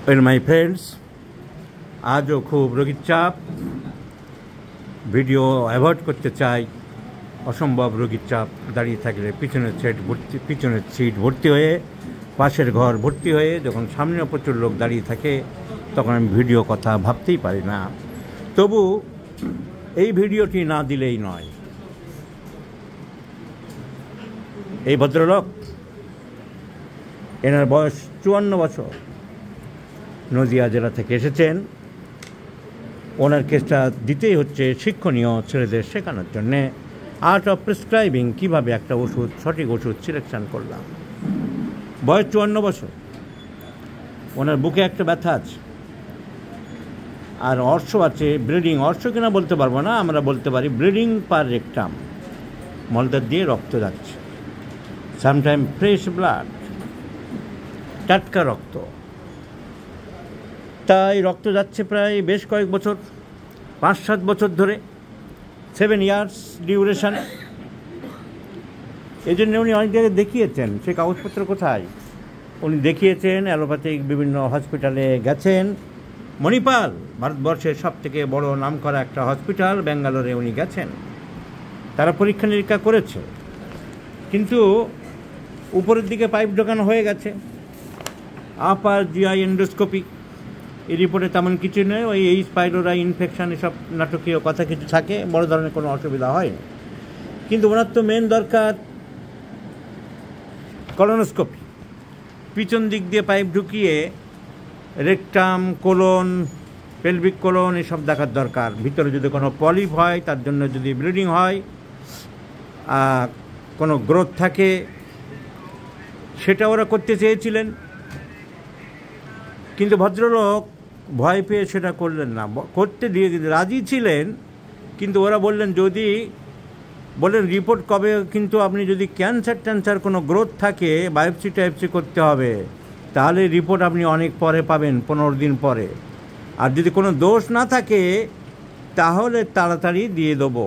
Well my friends, আজও খুব রোগীর চাপ। ভিডিও অ্যাভয়েড করতে চাই, অসম্ভব রোগীর চাপ। দাঁড়িয়ে থাকলে পিছনের সিট ভর্তি হয়ে, পাশের ঘর ভর্তি হয়ে, যখন সামনে প্রচুর লোক দাঁড়িয়ে থাকে তখন আমি ভিডিও কথা ভাবতেই পারি না। তবু এই ভিডিওটি না দিলেই নয়। এই ভদ্রলোক, এনার বয়স 54 বছর, নদিয়া জেলা থেকে এসেছেন। ওনার কেসটা দিতেই হচ্ছে শিক্ষণীয়, ছেলেদের শেখানোর জন্যে আর্ট অফ প্রেসক্রাইবিং, কীভাবে একটা ওষুধ, সঠিক ওষুধ সিলেকশান করলাম। বয়স 54 বছর। ওনার বুকে একটা ব্যথা আছে, আর অর্শ আছে, ব্লিডিং। অর্শ কিনা বলতে পারবো না, আমরা বলতে পারি ব্লিডিং পার রেকটাম। মলদার দিয়ে রক্ত যাচ্ছে, সামটাইম ফ্রেশ ব্লাড, টাটকা রক্ত। তাই রক্ত যাচ্ছে প্রায় বেশ কয়েক বছর, 5-7 বছর ধরে, 7 ইয়ার্স ডিউরেশন। এই জন্য উনি অনেক জায়গায় দেখিয়েছেন। সে কাগজপত্র কোথায়? উনি দেখিয়েছেন, অ্যালোপ্যাথিক বিভিন্ন হসপিটালে গেছেন। মণিপাল, ভারতবর্ষের সবথেকে বড় নামকরা একটা হসপিটাল, ব্যাঙ্গালোরে উনি গেছেন। তারা পরীক্ষা নিরীক্ষা করেছে, কিন্তু উপরের দিকে পাইপ ঢোকানো হয়ে গেছে। আপার জিআই এন্ডোস্কোপি, এই রিপোর্টে তেমন কিছু নেই। ওই এইচ পাইলোরা ইনফেকশান, এসব নাটকীয় কথা কিছু থাকে, বড় ধরনের কোনো অসুবিধা হয় না। কিন্তু ওনার তো মেন দরকার কলোনোস্কোপি। পিছন দিক দিয়ে পাইপ ঢুকিয়ে রেকটাম, কোলন, পেলভিক কোলন এসব দেখার দরকার। ভিতরে যদি কোনো পলিপ হয়, তার জন্য যদি ব্লিডিং হয়, কোনো গ্রোথ থাকে, সেটা ওরা করতে চেয়েছিলেন। কিন্তু ভদ্রলোক ভয় পেয়ে সেটা করলেন না। করতে দিয়ে রাজি ছিলেন, কিন্তু ওরা বললেন রিপোর্ট কবে, কিন্তু আপনি যদি ক্যান্সার কোনো গ্রোথ থাকে, বায়োপসি টায়োপসি করতে হবে, তাহলে রিপোর্ট আপনি অনেক পরে পাবেন, 15 দিন পরে। আর যদি কোনো দোষ না থাকে তাহলে তাড়াতাড়ি দিয়ে দেবো।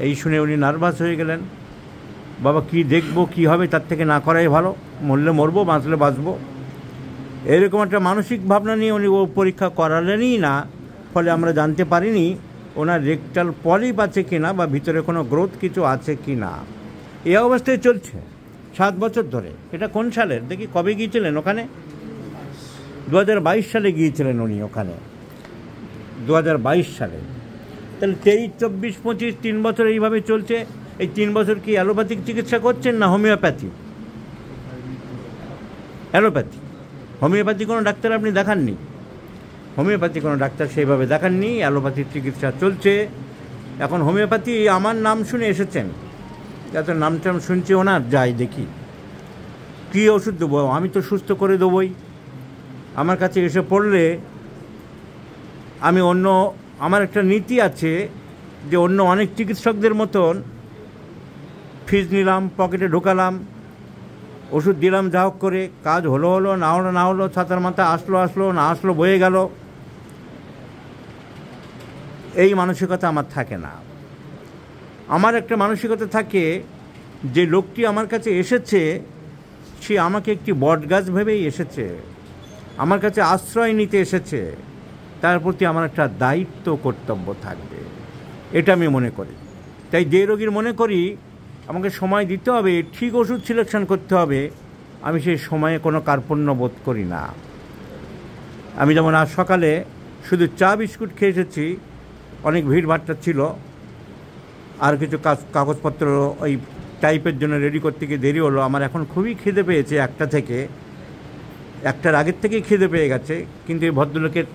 এই শুনে উনি নার্ভাস হয়ে গেলেন। বাবা, কি দেখবো, কি হবে, তার থেকে না করাই ভালো। মরলে মরবো, বাঁচলে বাঁচবো, এরকম একটা মানসিক ভাবনা নিয়ে উনি পরীক্ষা করালেনই না। ফলে আমরা জানতে পারিনি ওনার রেকটাল পলিপ আছে কিনা, বা ভিতরে কোনো গ্রোথ কিছু আছে কি না। এই অবস্থায় চলছে 7 বছর ধরে। এটা কোন সালের দেখি, কবে গিয়েছিলেন ওখানে? 2022 সালে গিয়েছিলেন উনি ওখানে, 2022 সালে। তাহলে 23, 24, 25, 3 বছর এইভাবে চলছে। এই 3 বছর কি অ্যালোপ্যাথিক চিকিৎসা করছেন না হোমিওপ্যাথি? অ্যালোপ্যাথি। হোমিওপ্যাথি কোনো ডাক্তার আপনি দেখাননি? হোমিওপ্যাথি কোনো ডাক্তার সেইভাবে দেখাননি, অ্যালোপ্যাথির চিকিৎসা চলছে। এখন হোমিওপ্যাথি, আমার নাম শুনে এসেছেন, এত নামটাম শুনছি ওনার, যাই দেখি কী ওষুধ দেবো। আমি তো সুস্থ করে দেবই। আমার কাছে এসে পড়লে আমি আমার একটা নীতি আছে যে অন্য অনেক চিকিৎসকদের মতন ফিজ নিলাম, পকেটে ঢোকালাম, ওষুধ দিলাম, যা হোক করে, কাজ হলো না হলো, ছাতার মাথা আসলো না আসলো, বয়ে গেল, এই মানসিকতা আমার থাকে না। আমার একটা মানসিকতা থাকে যে লোকটি আমার কাছে এসেছে, সে আমাকে একটি বটগাছ ভেবেই এসেছে, আমার কাছে আশ্রয় নিতে এসেছে, তার প্রতি আমার একটা দায়িত্ব, কর্তব্য থাকবে, এটা আমি মনে করি। তাই যে রোগীর মনে করি আমাকে সময় দিতে হবে, ঠিক ওষুধ সিলেকশন করতে হবে, আমি সেই সময়ে কোনো কার্পণ্য বোধ করি না। আমি যেমন আজ সকালে শুধু চা বিস্কুট খেয়ে এসেছি, অনেক ভিড়ভাট্টা ছিল, আর কিছু কাগজপত্র ওই টাইপের জন্য রেডি করতে গিয়ে দেরি হলো। আমার এখন খুবই খিদে পেয়েছে, 1টার আগের থেকেই খিদে পেয়ে গেছে। কিন্তু এই ভদ্রলোকের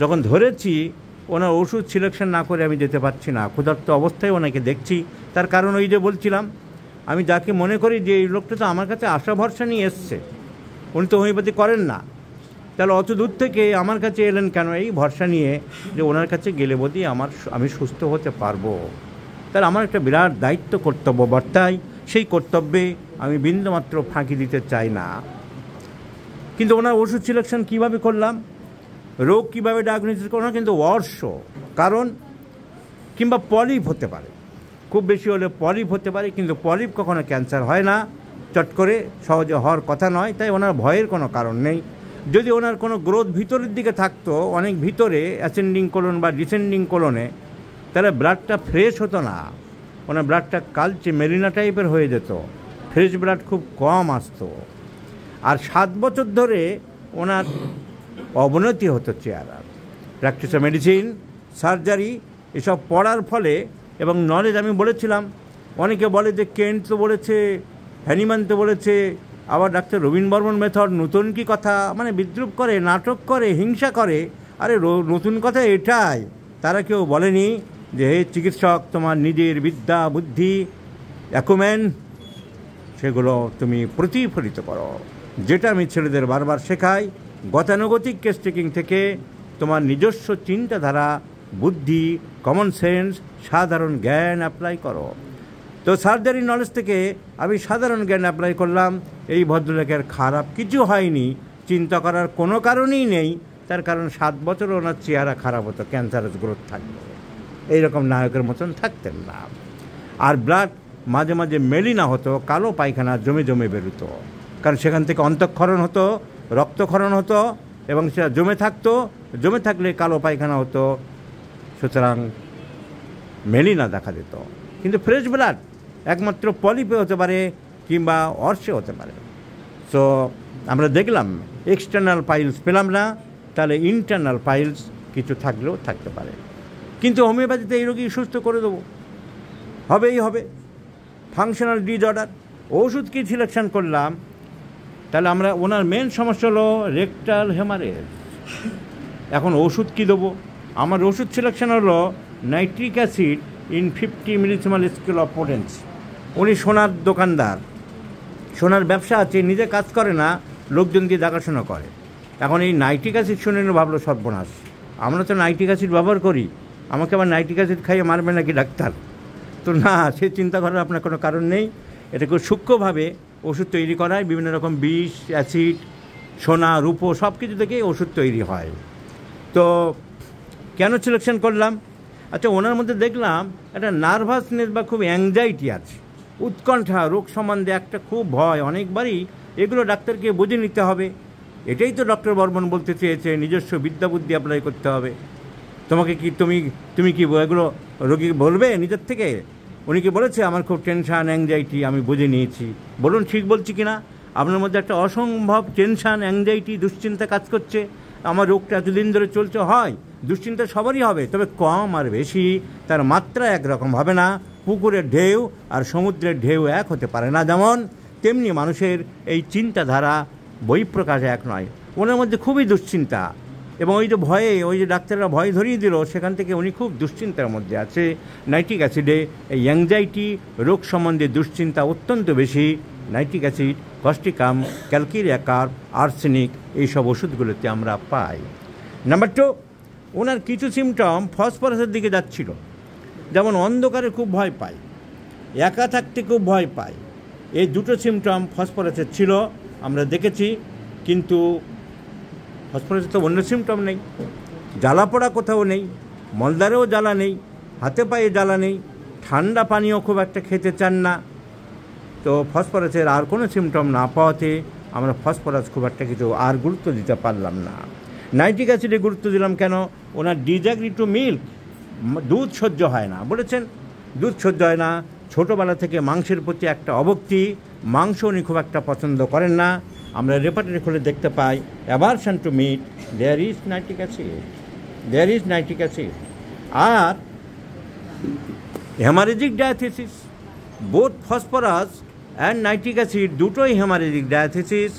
যখন ধরেছি, ওনার ওষুধ সিলেকশন না করে আমি যেতে পারছি না। ক্ষুধার্ত অবস্থায় ওনাকে দেখছি। তার কারণ ওই যে বলছিলাম, আমি যাকে মনে করি যে এই লোকটা তো আমার কাছে আশা ভরসা নিয়ে এসছে, উনি তো হোমিওপ্যাথি করেন না, তাহলে অত দূর থেকে আমার কাছে এলেন কেন? এই ভরসা নিয়ে যে ওনার কাছে গেলে বোধহয় আমি সুস্থ হতে পারবো। তাহলে আমার একটা বিরাট দায়িত্ব, কর্তব্য বর্তায়। সেই কর্তব্যে আমি বিন্দুমাত্র ফাঁকি দিতে চাই না। কিন্তু ওনার ওষুধ সিলেকশন কীভাবে করলাম, রোগ কীভাবে ডায়াগনোসিস করলাম, কিন্তু অর্শ কারণ, কিংবা পলিপ হতে পারে, খুব বেশি হলে পলিপ হতে পারে, কিন্তু পলিপ কখনো ক্যান্সার হয় না, চট করে সহজে হওয়ার কথা নয়। তাই ওনার ভয়ের কোনো কারণ নেই। যদি ওনার কোনো গ্রোথ ভিতরের দিকে থাকতো, অনেক ভিতরে অ্যাসেন্ডিং কোলন বা ডিসেন্ডিং কোলনে, তাহলে ব্লাডটা ফ্রেশ হতো না, ওনার ব্লাডটা কালচে মেলিনা টাইপের হয়ে যেত, ফ্রেশ ব্লাড খুব কম আসতো। আর 7 বছর ধরে ওনার অবনতি হতো চেহারার। প্র্যাকটিস অফ মেডিসিন, সার্জারি এসব পড়ার ফলে এবং নলেজ, আমি বলেছিলাম, অনেকে বলে যে কেন্ট তো বলেছে, হ্যানিম্যান তো বলেছে, আবার ডাক্তার রবিন বর্মন মেথড, নতুন কি কথা, মানে বিদ্রুপ করে, নাটক করে, হিংসা করে। আরে নতুন কথা এটাই, তারা কেউ বলেনি যে হে চিকিৎসক, তোমার নিজের বিদ্যা বুদ্ধি অ্যাকুমেন সেগুলো তুমি প্রতিফলিত করো। যেটা আমি ছেলেদের বারবার শেখাই, গতানুগতিক কেস টেকিং থেকে তোমার নিজস্ব চিন্তাধারা, বুদ্ধি, কমন সেন্স, সাধারণ জ্ঞান অ্যাপ্লাই করো। তো সার্জারি নলেজ থেকে আমি সাধারণ জ্ঞান অ্যাপ্লাই করলাম। এই ভদ্রলোকের খারাপ কিছু হয়নি, চিন্তা করার কোনো কারণই নেই। তার কারণ 7 বছর ওনার চেহারা খারাপ হতো, ক্যান্সারাস গ্রোথ থাকতো, এইরকম নায়কের মতন থাকতেন না। আর ব্লাড মাঝে মাঝে মেলিনা হতো, কালো পায়খানা জমে জমে বেরোতো, কারণ সেখান থেকে অন্তঃক্ষরণ হতো, রক্তক্ষরণ হতো এবং সেটা জমে থাকতো, জমে থাকলে কালো পায়খানা হতো, সুতরাং মেলিনা দেখা যেত। কিন্তু ফ্রেশ ব্লাড একমাত্র পলিপে হতে পারে কিংবা অর্শে হতে পারে। সো আমরা দেখলাম এক্সটার্নাল পাইলস পেলাম না, তাহলে ইন্টারনাল পাইলস কিছু থাকলেও থাকতে পারে। কিন্তু হোমিওপ্যাথিতে এই রোগী সুস্থ করে দেবো, হবেই হবে। ফাংশনাল ডিসঅর্ডার, ওষুধ কি সিলেকশন করলাম, তাহলে আমরা ওনার মেন সমস্যা হলো রেকটাল হেমারেজ। এখন ওষুধ কি দেবো? আমার ওষুধ সিলেকশন হলো nitric acid in 50 millesimal scale of potency. উনি সোনার দোকানদার, সোনার ব্যবসা আছে, নিজে কাজ করে না, লোকজন দিয়ে দেখাশোনা করে। এখন এই নাইট্রিক অ্যাসিড শুনে ভাবলো সর্বনাশ, আমরা তো নাইট্রিক অ্যাসিড ব্যবহার করি, আমাকে আবার নাইট্রিক অ্যাসিড খাইয়ে মারবে নাকি ডাক্তার? তো না, সে চিন্তা করার আপনার কোনো কারণ নেই। এটা খুব সূক্ষ্মভাবে ওষুধ তৈরি করায়, বিভিন্ন রকম বিষ, অ্যাসিড, সোনা, রূপো সব কিছু থেকেই ওষুধ তৈরি হয়। তো কেন সিলেকশন করলাম? আচ্ছা, ওনার মধ্যে দেখলাম একটা নার্ভাসনেস বা খুব অ্যাংজাইটি আছে, উৎকণ্ঠা, রোগ সম্বন্ধে একটা খুব ভয় অনেকবারই। এগুলো ডাক্তারকে বুঝে নিতে হবে। এটাই তো ডক্টর বর্মন বলতে চেয়েছে, নিজস্ব বিদ্যা বুদ্ধি অ্যাপ্লাই করতে হবে। তোমাকে কি তুমি কি এগুলো রোগী বলবে নিজের থেকে? উনি কি বলেছে আমার খুব টেনশান, অ্যাংজাইটি, আমি বুঝে নিয়েছি? বলুন ঠিক বলছি কিনা? আপনার মধ্যে একটা অসম্ভব টেনশান, অ্যাংজাইটি, দুশ্চিন্তা কাজ করছে। আমার রোগটা এতদিন ধরে চলছে, হয় দুশ্চিন্তা সবারই হবে, তবে কম আর বেশি তার মাত্রা একরকম হবে না। পুকুরের ঢেউ আর সমুদ্রের ঢেউ এক হতে পারে না যেমন, তেমনি মানুষের এই চিন্তাধারা বহিঃপ্রকাশ এক নয়। ওনার মধ্যে খুবই দুশ্চিন্তা, এবং ওই যে ভয়ে, ওই যে ডাক্তাররা ভয় ধরিয়ে দিল, সেখান থেকে উনি খুব দুশ্চিন্তার মধ্যে আছে। নাইট্রিক অ্যাসিডে এই অ্যাংজাইটি, রোগ সম্বন্ধে দুশ্চিন্তা অত্যন্ত বেশি। Nitric acid, Causticum, calcarea carb, arsenic এইসব ওষুধগুলোতে আমরা পাই। নাম্বার 2, ওনার কিছু সিমটম ফসফরাসের দিকে যাচ্ছিল, যেমন অন্ধকারে খুব ভয় পায়, একা থাকতে খুব ভয় পায়। এই দুটো সিমটম ফসফরাসের ছিল, আমরা দেখেছি। কিন্তু ফসফরাসের তো অন্য সিমটম নেই, জ্বালা পোড়া কোথাও নেই, মলদারেও জ্বালা নেই, হাতে পায়ে জ্বালা নেই, ঠান্ডা পানীয় খুব একটা খেতে চান না। তো ফসফরাসের আর কোনো সিমটম না পাওয়াতে আমরা ফসফরাস খুব একটা কিছু আর গুরুত্ব দিতে পারলাম না। নাইট্রিক অ্যাসিডে গুরুত্ব দিলাম কেন? ওনার ডিজাগ্রি টু মিল্ক, দুধ সহ্য হয় না বলেছেন, দুধ সহ্য হয় না। ছোটোবেলা থেকে মাংসের প্রতি একটা অভক্তি, মাংস উনি খুব একটা পছন্দ করেন না। আমরা রেপার্টরি খুলে দেখতে পাই aversion to meat, there is nitric acid. আর haemorrhagic diathesis, both phosphorus and nitric acid দুটোই হেমারেজিক ডায়াথিসিস,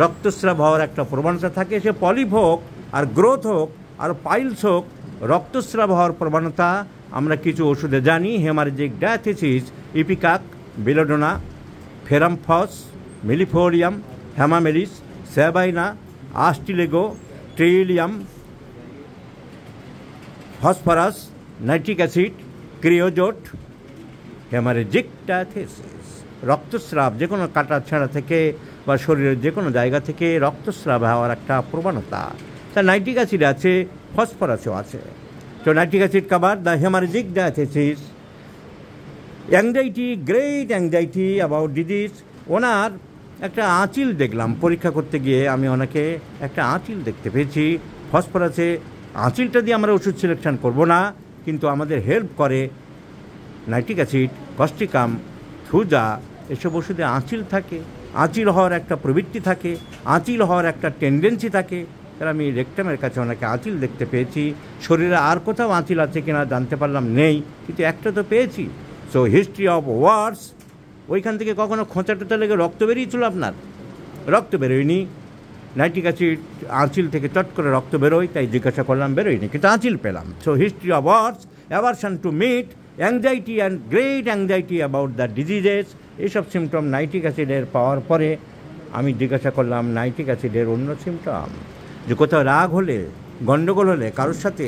রক্তস্রাব হওয়ার একটা প্রবণতা থাকে। সে পলিপ হোক আর গ্রোথ হোক আর পাইলস হোক, রক্তস্রাব হওয়ার প্রবণতা আমরা কিছু ওষুধে জানি। Haemorrhagic diathesis, ipecac, belladonna, ferrum phos, millefolium, hamamelis, sabina, ustilago, trillium, phosphorus, nitric acid, creosote, haemorrhagic diathesis. রক্তস্রাব যে কোনো কাটা ছেঁড়া থেকে বা শরীরের যে কোনো জায়গা থেকে রক্তস্রাব হওয়ার একটা প্রবণতা, তা নাইট্রিক অ্যাসিড আছে, ফসফরাসও আছে। তো nitric acid cover the haemorrhagic diathesis. Anxiety, great anxiety about disease. ওনার একটা আঁচিল দেখলাম পরীক্ষা করতে গিয়ে, আমি ওনাকে একটা আঁচিল দেখতে পেয়েছি ফসফরাসে। আঁচিলটা দিয়ে আমরা ওষুধ সিলেকশন করব না, কিন্তু আমাদের হেল্প করে নাইট্রিক অ্যাসিড, কস্টিকাম, থুজা, এসব ওষুধে আঁচিল থাকে। আঁচিল হওয়ার একটা প্রবৃত্তি থাকে, আঁচিল হওয়ার একটা টেন্ডেন্সি থাকে। তাহলে আমি রেকটামের কাছে ওনাকে আঁচিল দেখতে পেয়েছি। শরীরে আর কোথাও আঁচিল আছে কিনা জানতে পারলাম নেই, কিন্তু একটা তো পেয়েছি। সো হিস্ট্রি অফ ওয়ার্স, ওইখান থেকে কখনো খোঁচা টোচা লেগে রক্ত বেরিয়েছিল আপনার? রক্ত বেরোয়নি। নাইট্রিক অ্যাসিড আঁচিল থেকে চট করে রক্ত বেরোয়, তাই জিজ্ঞাসা করলাম, বেরোয়নি, কিন্তু আঁচিল পেলাম। So history of wars, aversion to meat, anxiety and great anxiety about the diseases, এইসব সিমটম নাইট্রিক অ্যাসিডের পাওয়ার পরে আমি জিজ্ঞাসা করলাম নাইট্রিক অ্যাসিডের অন্য সিমটম, যে কোথাও রাগ হলে, গণ্ডগোল হলে, কারোর সাথে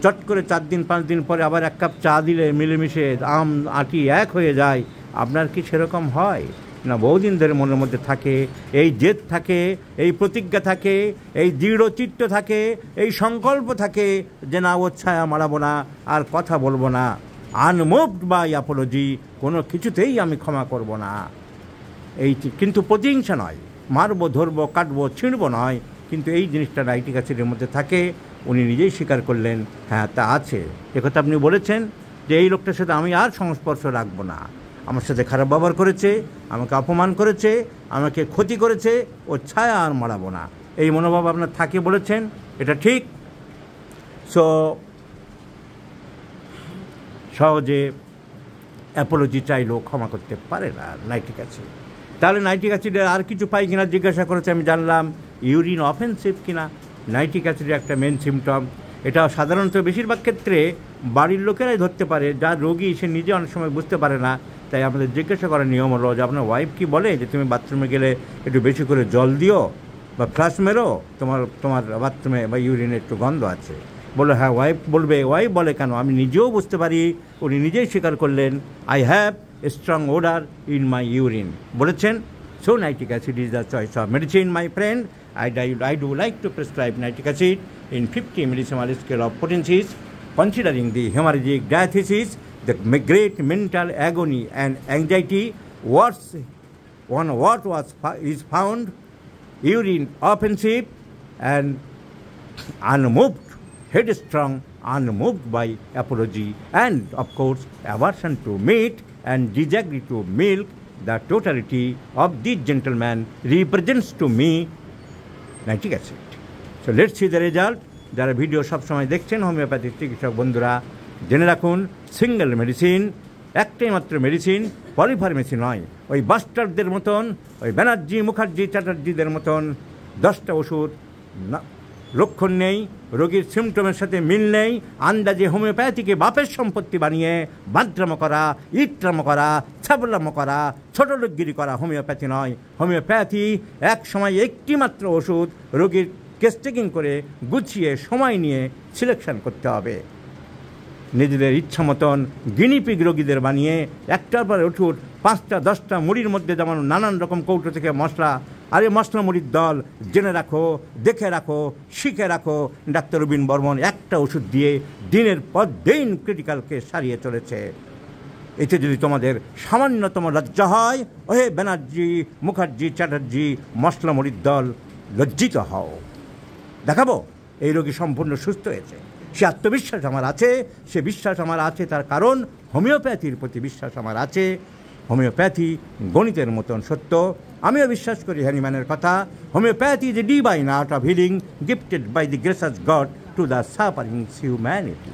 চট করে 4 দিন 5 দিন পরে আবার 1 কাপ চা দিলে মিলেমিশে আম আটি এক হয়ে যায়, আপনার কি সেরকম হয় না? বহুদিন ধরে মনের মধ্যে থাকে, এই জেদ থাকে, এই প্রতিজ্ঞা থাকে, এই দৃঢ়চিত্ত থাকে, এই সংকল্প থাকে যে না, ওর ছায়া মারাবো না, আর কথা বলবো না, আনমুভড বাই অ্যাপোলজি, কোনো কিছুতেই আমি ক্ষমা করব না। এই কিন্তু প্রতিহিংসা নয়, মারবো, ধরবো, কাটবো, ছিঁড়বো নয়, কিন্তু এই জিনিসটা নাইট্রিক অ্যাসিডের মধ্যে থাকে। উনি নিজেই স্বীকার করলেন, হ্যাঁ তা আছে। একথা আপনি বলেছেন যে এই লোকটার সাথে আমি আর সংস্পর্শ রাখবো না, আমার সাথে খারাপ ব্যবহার করেছে, আমাকে অপমান করেছে, আমাকে ক্ষতি করেছে, ওর ছায়া আর মারাবো না, এই মনোভাব আপনার থাকে বলেছেন, এটা ঠিক। সো সহজে অ্যাপোলজি চাইলেও ক্ষমা করতে পারে না নাইট্রিক অ্যাসিড। তাহলে নাইট্রিক অ্যাসিডের আর কিছু পাই কিনা জিজ্ঞাসা করেছে, আমি জানলাম ইউরিন অফেন্সিভ কিনা। নাইট্রিক অ্যাসিডের একটা মেন সিমটম, এটা সাধারণত বেশিরভাগ ক্ষেত্রে বাড়ির লোকেরাই ধরতে পারে, যা রোগী সে নিজে অনেক সময় বুঝতে পারে না। তাই আমাদের জিজ্ঞাসা করার নিয়ম হলো যে আপনার ওয়াইফ কি বলে যে তুমি বাথরুমে গেলে একটু বেশি করে জল দিও বা ফ্লাশ মেরো, তোমার বাথরুমে বা ইউরিনে একটু গন্ধ আছে। বললো হ্যাঁ ওয়াইফ বলবে। ওয়াইফ বলে কেন? আমি নিজেও বুঝতে পারি। উনি নিজেই স্বীকার করলেন, I have a strong odour in my urine বলেছেন। So nitric acid is the choice of medicine, my friend. I do like to prescribe nitric acid in 50 millisimal scale of potencies, considering the hemorrhagic diathesis, the great mental agony and anxiety. What is found urine offensive and unmoved, headstrong, unmoved by apology, and of course aversion to meat and disagree to milk. The totality of this gentleman represents to me nitric acid. So let's see the result. যারা video সবসময় দেখছেন homeopathic চিকিৎসক বন্ধুরা, জেনে রাখুন single medicine, একটাই মাত্র medicine, পলিফার্মেসি নয়। ওই বাস্টারদের মতন, ওই ব্যানার্জি, মুখার্জি, চ্যাটার্জিদের মতন 10টা ওষুধ লক্ষণ নেই, রোগীর সিমটমের সাথে মিল নেই, আন্দাজে হোমিওপ্যাথিকে বাপের সম্পত্তি বানিয়ে বাদ্রামো করা, ইট্রামো করা, ছাবলামো করা, ছোট লোকগিরি করা হোমিওপ্যাথি নয়। হোমিওপ্যাথি এক সময় একটি মাত্র ওষুধ রোগীর কেস টেকিং করে গুছিয়ে সময় নিয়ে সিলেকশন করতে হবে। নিজেদের ইচ্ছা মতন গিনিপিগ রোগীদের বানিয়ে একটার পর ওষুধ 5টা 10টা মুড়ির মধ্যে যেমন নানান রকম কৌটো থেকে মশলা, আরে মশলা মুড়ির দল, জেনে রাখো, দেখে রাখো, শিখে রাখো, ডাক্তার রবিন বর্মন একটা ওষুধ দিয়ে দিনের পর দিন ক্রিটিক্যালকে সারিয়ে চলেছে। এতে যদি তোমাদের সামান্যতম লজ্জা হয়, ওহে ব্যানার্জি, মুখার্জি, চ্যাটার্জি, মশলা মুড়ির দল, লজ্জিত হও। দেখাবো এই রোগী সম্পূর্ণ সুস্থ হয়েছে। সে আত্মবিশ্বাস আমার আছে, সে বিশ্বাস আমার আছে, তার কারণ হোমিওপ্যাথির প্রতি বিশ্বাস আমার আছে। হোমিওপ্যাথি গণিতের মতন সত্য। আমিও বিশ্বাস করি হ্যানিম্যানের কথা, homeopathy is a divine art of healing gifted by the gracious God to the suffering humanity.